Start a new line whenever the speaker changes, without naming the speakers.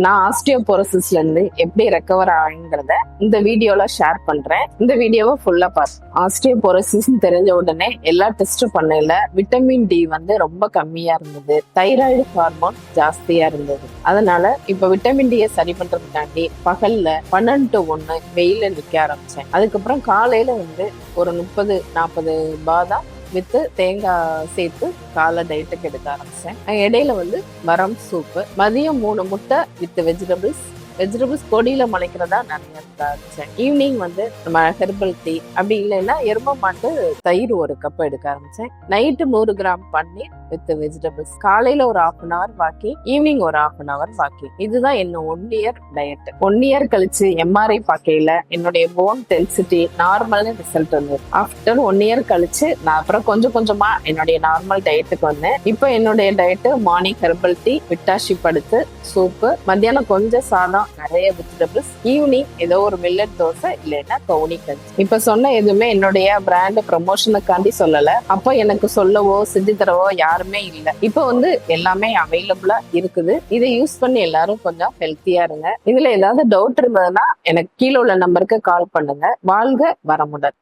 நான் ஆஸ்டியோபோரோசிஸ்ல இருந்து எப்படி ரெக்கவர் ஆகுங்கிறத இந்த வீடியோல ஷேர் பண்றேன். இந்த வீடியோவை ஃபுல்லா பாரு. ஆஸ்டியோபோரோசிஸ் தெரிஞ்ச உடனே எல்லா டெஸ்டும் பண்ணல. விட்டமின் டி ரொம்ப கம்மியா இருந்தது, தைராய்டு ஹார்மோன் ஜாஸ்தியா இருந்தது. அதனால இப்ப விட்டமின் டியை சரி பண்றதுக்காண்டி பகல்ல 12 to 1 வெயில நிக்க ஆரம்பிச்சேன். அதுக்கப்புறம் காலையில ஒரு 30-40 பாதாம் வித்து தேங்காய் சேர்த்து காலை டயட்டுக்கு எடுக்க ஆரம்பிச்சேன். இடையில மரம் சூப்பு, மதியம் 3 முட்டை வித் வெஜிடபிள்ஸ் கொடியில முளைக்கிறதா நிறைய எடுக்க ஆரம்பிச்சேன். ஈவினிங் நம்ம ஹெர்பல் டீ, அப்படி இல்லைன்னா எரும மாட்டு தயிர் 1 கப் எடுக்க ஆரம்பிச்சேன். Night 100 gram paneer with vegetables, காலையில ஒரு 1/2 hour வாக்கிங், ஈவினிங் ஒரு 1/2 hour வாக்கிங். இதுதான் என்ன 1 year டயட். 1 year கழிச்சு எம்ஆர்ஐ பார்க்கையில என்னுடைய போன் டென்சிட்டி நார்மல் ரிசல்ட் வந்தது. ஆஃப்டர் 1 year கழிச்சு நான் அப்புறம் கொஞ்சம் கொஞ்சமா என்னுடைய நார்மல் டயட்டுக்கு வந்தேன். இப்போ என்னுடைய டயட்டு மார்னிங் ஹெர்பல் டீ, விட்டாஷி படுத்து சூப்பு, மத்தியானம் கொஞ்சம் சாதம், நிறைய வெஜிடபிள்ஸ், ஈவினிங் ஏதோ ஒரு மில்லட் தோசை இல்லைன்னா கவுனி கஞ்சி. இப்ப சொன்ன எதுவுமே என்னுடைய பிராண்ட் ப்ரமோஷனுக்காண்டி சொல்லல. அப்போ எனக்கு சொல்லவோ செஞ்சு தரவோ யாருமே இல்லை. இப்போ எல்லாமே அவைலபிளா இருக்குது. இதை யூஸ் பண்ணி எல்லாரும் கொஞ்சம் ஹெல்த்தியா இருங்க. இதுல ஏதாவது டவுட் இருந்ததுன்னா எனக்கு கீழே உள்ள நம்பருக்கு கால் பண்ணுங்க. வாழ்க வளமுடன்.